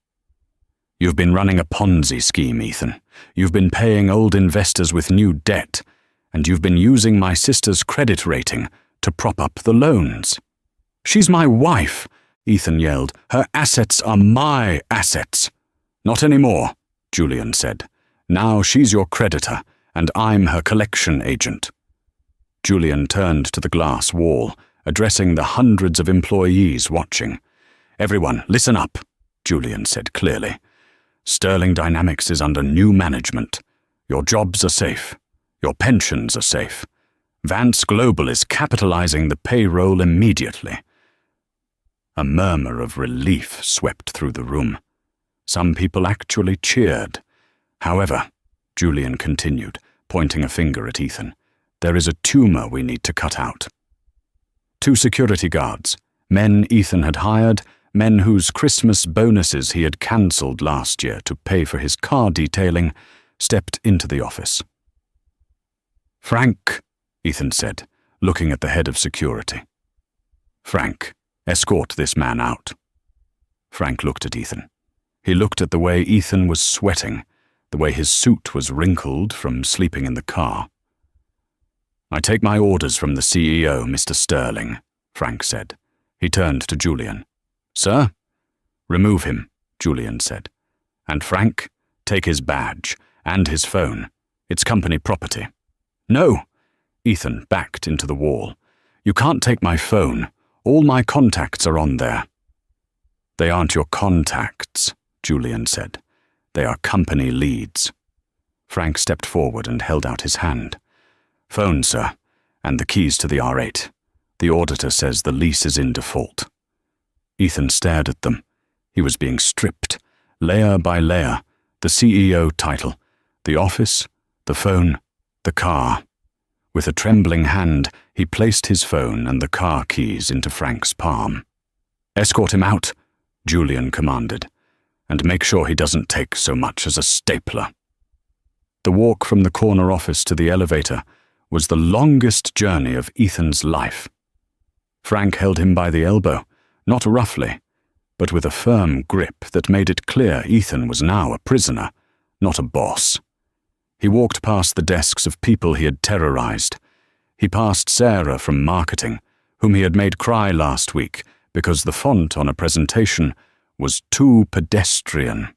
"You've been running a Ponzi scheme, Ethan. You've been paying old investors with new debt, and you've been using my sister's credit rating to prop up the loans." "She's my wife," Ethan yelled. "Her assets are my assets." "Not anymore," Julian said. "Now she's your creditor, and I'm her collection agent." Julian turned to the glass wall, addressing the hundreds of employees watching. "Everyone, listen up," Julian said clearly. "Sterling Dynamics is under new management. Your jobs are safe. Your pensions are safe. Vance Global is capitalizing the payroll immediately." A murmur of relief swept through the room. Some people actually cheered. "However," Julian continued, pointing a finger at Ethan, "there is a tumor we need to cut out." 2 security guards, men Ethan had hired, men whose Christmas bonuses he had cancelled last year to pay for his car detailing, stepped into the office. "Frank," Ethan said, looking at the head of security. "Frank, escort this man out." Frank looked at Ethan. He looked at the way Ethan was sweating, the way his suit was wrinkled from sleeping in the car. "I take my orders from the CEO, Mr. Sterling," Frank said. He turned to Julian. "Sir?" "Remove him," Julian said. "And Frank, take his badge and his phone. It's company property." "No!" Ethan backed into the wall. "You can't take my phone. All my contacts are on there." "They aren't your contacts," Julian said. "They are company leads." Frank stepped forward and held out his hand. "Phone, sir, and the keys to the R8. The auditor says the lease is in default." Ethan stared at them. He was being stripped, layer by layer, the CEO title, the office, the phone, the car. With a trembling hand, he placed his phone and the car keys into Frank's palm. "Escort him out," Julian commanded, "and make sure he doesn't take so much as a stapler." The walk from the corner office to the elevator was the longest journey of Ethan's life. Frank held him by the elbow, not roughly, but with a firm grip that made it clear Ethan was now a prisoner, not a boss. He walked past the desks of people he had terrorized. He passed Sarah from marketing, whom he had made cry last week because the font on a presentation was too pedestrian.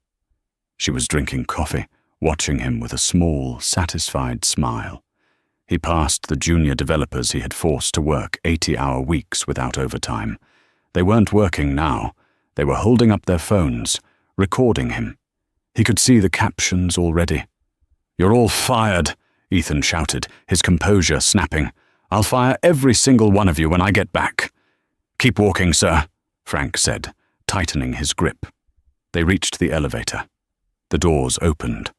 She was drinking coffee, watching him with a small, satisfied smile. He passed the junior developers he had forced to work 80-hour weeks without overtime. They weren't working now. They were holding up their phones, recording him. He could see the captions already. "You're all fired," Ethan shouted, his composure snapping. "I'll fire every single one of you when I get back." "Keep walking, sir," Frank said, tightening his grip. They reached the elevator. The doors opened.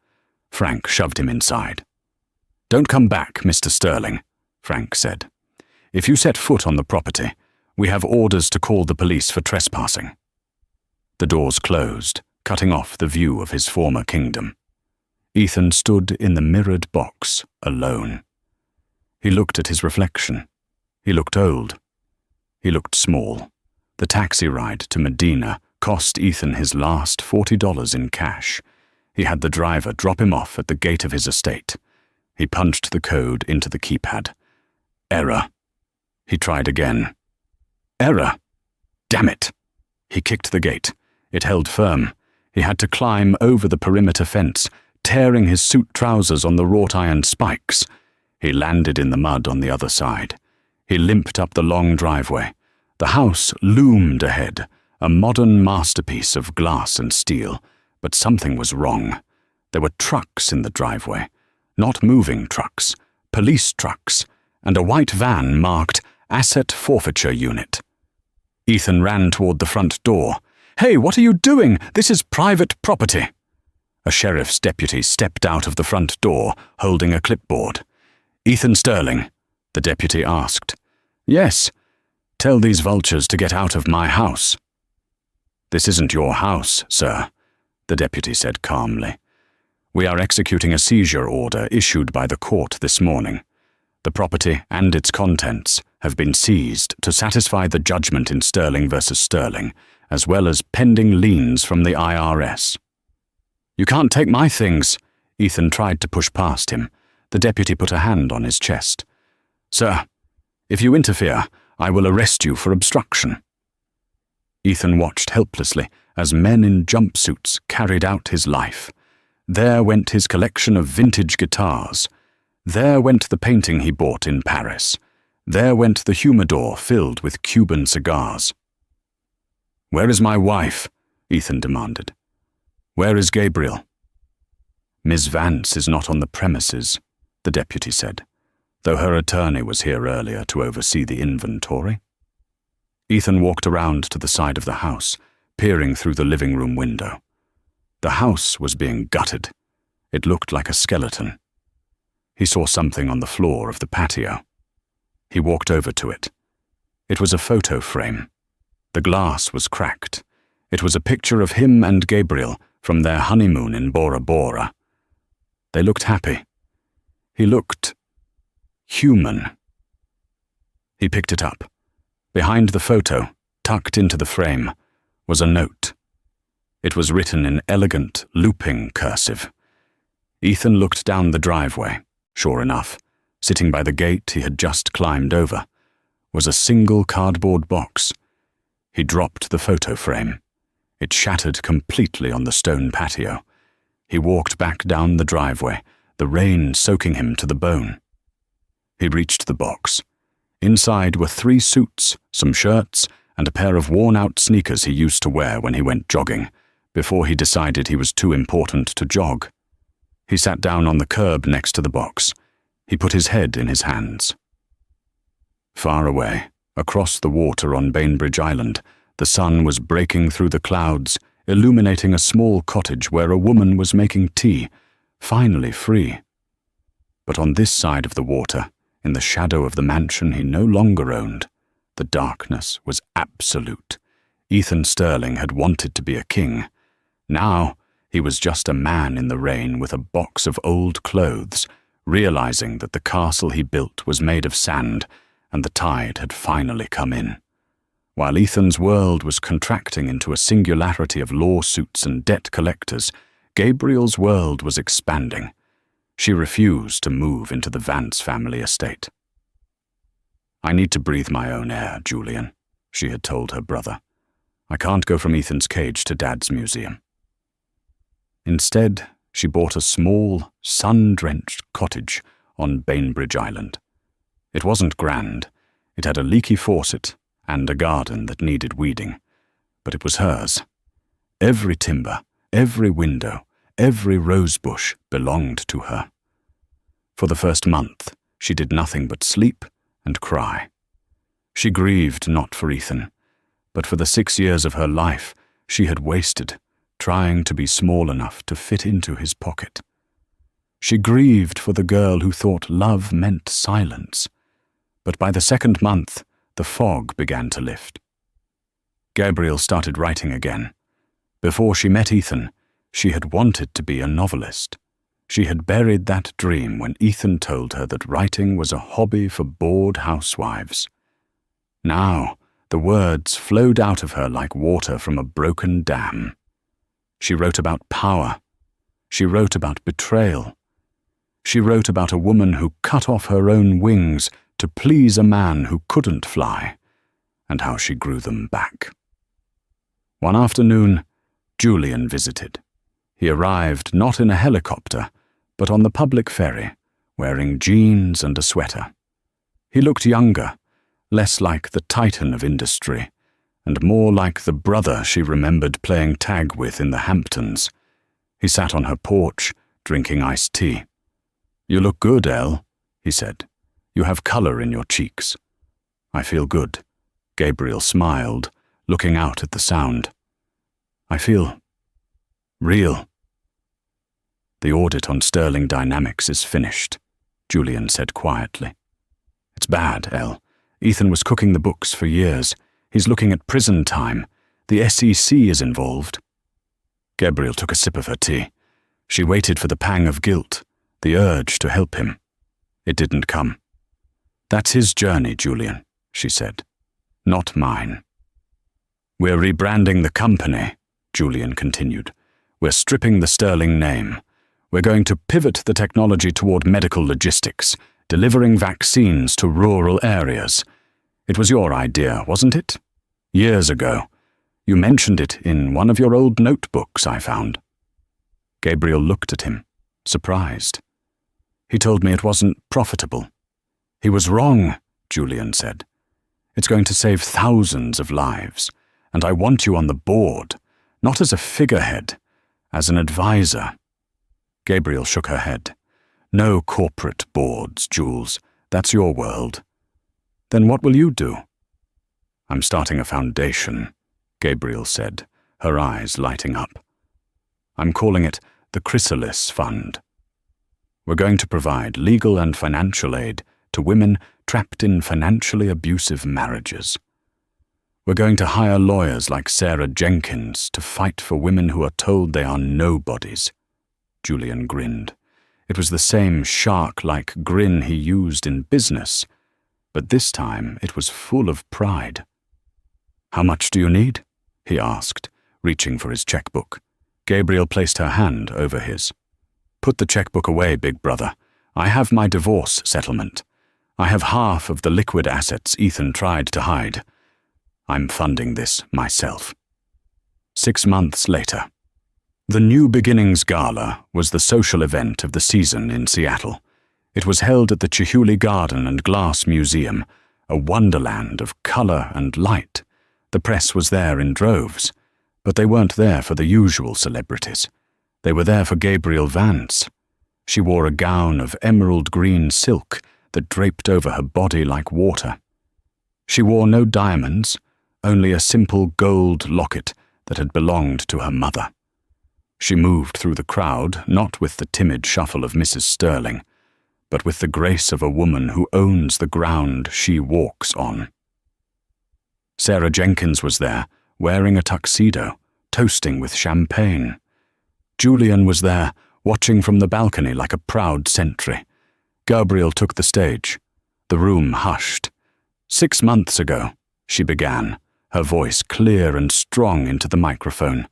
Frank shoved him inside. "Don't come back, Mr. Sterling," Frank said. "If you set foot on the property, we have orders to call the police for trespassing." The doors closed, cutting off the view of his former kingdom. Ethan stood in the mirrored box, alone. He looked at his reflection. He looked old. He looked small. The taxi ride to Medina cost Ethan his last $40 in cash. He had the driver drop him off at the gate of his estate. He punched the code into the keypad. Error. He tried again. Error. Damn it. He kicked the gate. It held firm. He had to climb over the perimeter fence, tearing his suit trousers on the wrought iron spikes. He landed in the mud on the other side. He limped up the long driveway. The house loomed ahead, a modern masterpiece of glass and steel, but something was wrong. There were trucks in the driveway, not moving trucks, police trucks, and a white van marked Asset Forfeiture Unit. Ethan ran toward the front door. "Hey, what are you doing? This is private property." A sheriff's deputy stepped out of the front door, holding a clipboard. "Ethan Sterling?" the deputy asked. "Yes. Tell these vultures to get out of my house." "This isn't your house, sir," the deputy said calmly. "We are executing a seizure order issued by the court this morning. The property and its contents have been seized to satisfy the judgment in Sterling versus Sterling, as well as pending liens from the IRS. "You can't take my things." Ethan tried to push past him. The deputy put a hand on his chest. "Sir, if you interfere, I will arrest you for obstruction." Ethan watched helplessly as men in jumpsuits carried out his life. There went his collection of vintage guitars. There went the painting he bought in Paris. There went the humidor filled with Cuban cigars. "Where is my wife?" Ethan demanded. "Where is Gabriel?" "Ms. Vance is not on the premises," the deputy said, though her attorney was here earlier to oversee the inventory. Ethan walked around to the side of the house, peering through the living room window. The house was being gutted. It looked like a skeleton. He saw something on the floor of the patio. He walked over to it. It was a photo frame. The glass was cracked. It was a picture of him and Gabriel from their honeymoon in Bora Bora. They looked happy. He looked human. He picked it up. Behind the photo, tucked into the frame, was a note. It was written in elegant, looping cursive. Ethan looked down the driveway. Sure enough, sitting by the gate he had just climbed over, was a single cardboard box. He dropped the photo frame. It shattered completely on the stone patio. He walked back down the driveway, the rain soaking him to the bone. He reached the box. Inside were 3 suits, some shirts, and a pair of worn-out sneakers he used to wear when he went jogging, before he decided he was too important to jog. He sat down on the curb next to the box. He put his head in his hands. Far away, across the water on Bainbridge Island, the sun was breaking through the clouds, illuminating a small cottage where a woman was making tea, finally free. But on this side of the water, in the shadow of the mansion he no longer owned, the darkness was absolute. Ethan Sterling had wanted to be a king. Now he was just a man in the rain with a box of old clothes, realizing that the castle he built was made of sand and the tide had finally come in. While Ethan's world was contracting into a singularity of lawsuits and debt collectors, Gabriel's world was expanding. She refused to move into the Vance family estate. "I need to breathe my own air, Julian," she had told her brother. "I can't go from Ethan's cage to Dad's museum." Instead, she bought a small, sun-drenched cottage on Bainbridge Island. It wasn't grand. It had a leaky faucet and a garden that needed weeding, but it was hers. Every timber, every window, every rose bush belonged to her. For the first month, she did nothing but sleep and cry. She grieved not for Ethan, but for the 6 years of her life she had wasted trying to be small enough to fit into his pocket. She grieved for the girl who thought love meant silence, but by the second month, the fog began to lift. Gabriel started writing again. Before she met Ethan, she had wanted to be a novelist. She had buried that dream when Ethan told her that writing was a hobby for bored housewives. Now, the words flowed out of her like water from a broken dam. She wrote about power. She wrote about betrayal. She wrote about a woman who cut off her own wings to please a man who couldn't fly, and how she grew them back. One afternoon, Julian visited. He arrived not in a helicopter, but on the public ferry, wearing jeans and a sweater. He looked younger, less like the titan of industry, and more like the brother she remembered playing tag with in the Hamptons. He sat on her porch, drinking iced tea. "You look good, Elle," he said. "You have color in your cheeks." "I feel good," Gabriel smiled, looking out at the sound. "I feel real." "The audit on Sterling Dynamics is finished," Julian said quietly. "It's bad, Elle. Ethan was cooking the books for years. He's looking at prison time. The SEC is involved." Gabriel took a sip of her tea. She waited for the pang of guilt, the urge to help him. It didn't come. "That's his journey, Julian," she said. "Not mine." "We're rebranding the company," Julian continued. "We're stripping the Sterling name. We're going to pivot the technology toward medical logistics, delivering vaccines to rural areas. It was your idea, wasn't it? Years ago. You mentioned it in one of your old notebooks, I found." Gabriel looked at him, surprised. "He told me it wasn't profitable." "He was wrong," Julian said. "It's going to save thousands of lives, and I want you on the board, not as a figurehead, as an advisor." Gabriel shook her head. "No corporate boards, Jules. That's your world." "Then what will you do?" "I'm starting a foundation," Gabriel said, her eyes lighting up. "I'm calling it the Chrysalis Fund. We're going to provide legal and financial aid to women trapped in financially abusive marriages. We're going to hire lawyers like Sarah Jenkins to fight for women who are told they are nobodies." Julian grinned. It was the same shark-like grin he used in business, but this time it was full of pride. "How much do you need?" he asked, reaching for his checkbook. Gabriel placed her hand over his. "Put the checkbook away, big brother. I have my divorce settlement. I have half of the liquid assets Ethan tried to hide. I'm funding this myself." 6 months later. The New Beginnings Gala was the social event of the season in Seattle. It was held at the Chihuly Garden and Glass Museum, a wonderland of color and light. The press was there in droves, but they weren't there for the usual celebrities. They were there for Gabriel Vance. She wore a gown of emerald green silk that draped over her body like water. She wore no diamonds, only a simple gold locket that had belonged to her mother. She moved through the crowd not with the timid shuffle of Mrs. Sterling, but with the grace of a woman who owns the ground she walks on. Sarah Jenkins was there, wearing a tuxedo, toasting with champagne. Julian was there, watching from the balcony like a proud sentry. Gabriel took the stage. The room hushed. 6 months ago, she began, her voice clear and strong into the microphone.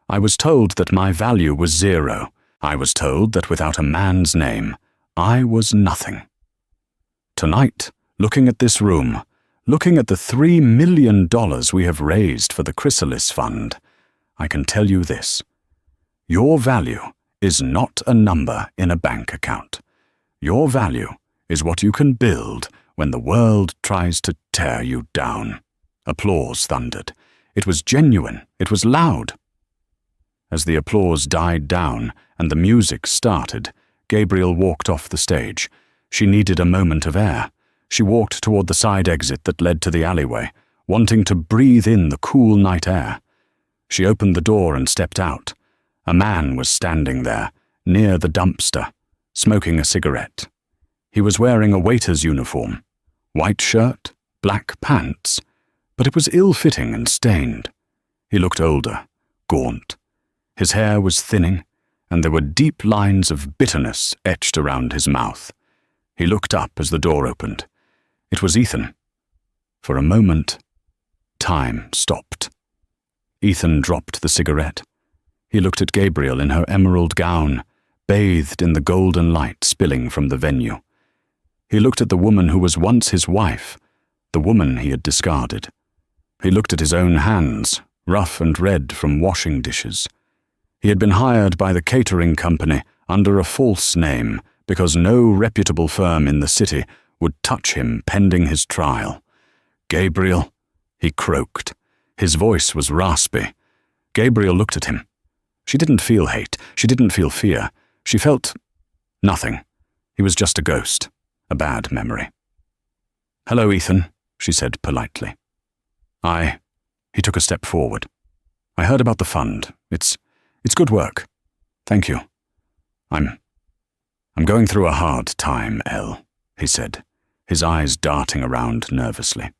I was told that my value was 0. I was told that without a man's name, I was nothing. Tonight, looking at this room, looking at the $3 million we have raised for the Chrysalis Fund, I can tell you this. Your value is not a number in a bank account. Your value is what you can build when the world tries to tear you down. Applause thundered. It was genuine. It was loud. As the applause died down and the music started, Gabriel walked off the stage. She needed a moment of air. She walked toward the side exit that led to the alleyway, wanting to breathe in the cool night air. She opened the door and stepped out. A man was standing there, near the dumpster, smoking a cigarette. He was wearing a waiter's uniform, white shirt, black pants, but it was ill-fitting and stained. He looked older, gaunt. His hair was thinning, and there were deep lines of bitterness etched around his mouth. He looked up as the door opened. It was Ethan. For a moment, time stopped. Ethan dropped the cigarette. He looked at Gabriel in her emerald gown, bathed in the golden light spilling from the venue. He looked at the woman who was once his wife, the woman he had discarded. He looked at his own hands, rough and red from washing dishes. He had been hired by the catering company under a false name because no reputable firm in the city would touch him pending his trial. Gabriel, he croaked. His voice was raspy. Gabriel looked at him. She didn't feel hate. She didn't feel fear. She felt nothing. He was just a ghost, a bad memory. "Hello, Ethan," she said politely. He took a step forward. "I heard about the fund. It's good work. Thank you. I'm going through a hard time, Elle," he said, his eyes darting around nervously.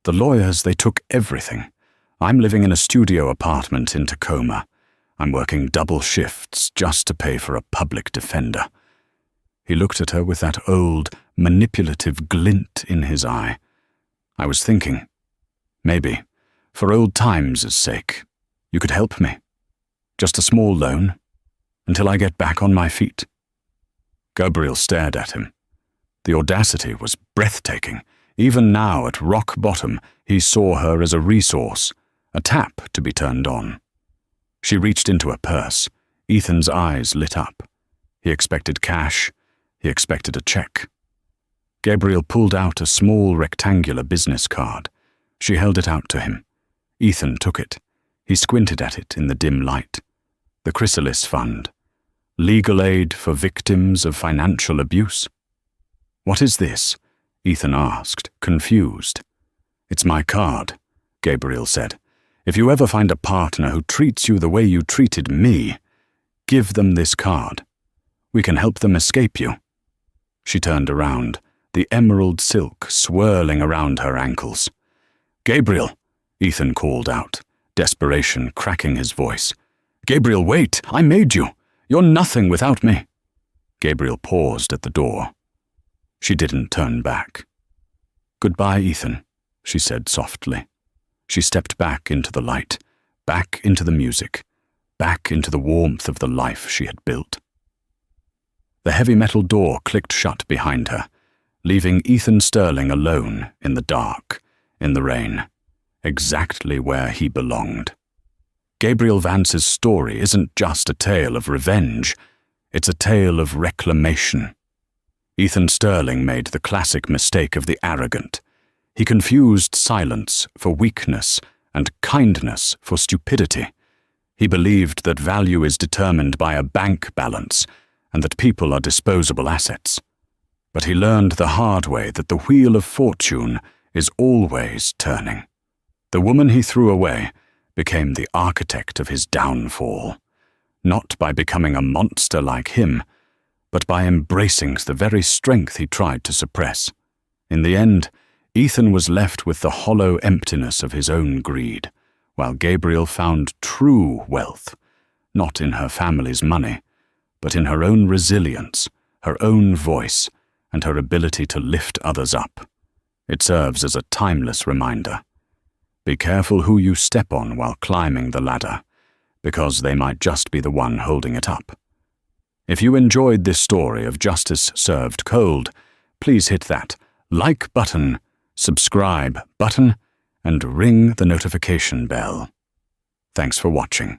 "The lawyers, they took everything. I'm living in a studio apartment in Tacoma. I'm working double shifts just to pay for a public defender." He looked at her with that old, manipulative glint in his eye. "I was thinking, maybe, for old times' sake, you could help me. Just a small loan, until I get back on my feet." Gabriel stared at him. The audacity was breathtaking. Even now, at rock bottom, he saw her as a resource, a tap to be turned on. She reached into her purse. Ethan's eyes lit up. He expected cash. He expected a check. Gabriel pulled out a small rectangular business card. She held it out to him. Ethan took it. He squinted at it in the dim light. The Chrysalis Fund. Legal aid for victims of financial abuse. "What is this?" Ethan asked, confused. "It's my card," Gabriel said. "If you ever find a partner who treats you the way you treated me, give them this card. We can help them escape you." She turned around, the emerald silk swirling around her ankles. "Gabriel," Ethan called out, desperation cracking his voice. "Gabriel, wait! I made you! You're nothing without me!" Gabriel paused at the door. She didn't turn back. "Goodbye, Ethan," she said softly. She stepped back into the light, back into the music, back into the warmth of the life she had built. The heavy metal door clicked shut behind her, leaving Ethan Sterling alone in the dark, in the rain, exactly where he belonged. Gabriel Vance's story isn't just a tale of revenge, it's a tale of reclamation. Ethan Sterling made the classic mistake of the arrogant. He confused silence for weakness and kindness for stupidity. He believed that value is determined by a bank balance and that people are disposable assets. But he learned the hard way that the wheel of fortune is always turning. The woman he threw away became the architect of his downfall, not by becoming a monster like him, but by embracing the very strength he tried to suppress. In the end, Ethan was left with the hollow emptiness of his own greed, while Gabriel found true wealth, not in her family's money, but in her own resilience, her own voice, and her ability to lift others up. It serves as a timeless reminder. Be careful who you step on while climbing the ladder, because they might just be the one holding it up. If you enjoyed this story of justice served cold, please hit that like button, subscribe button, and ring the notification bell. Thanks for watching.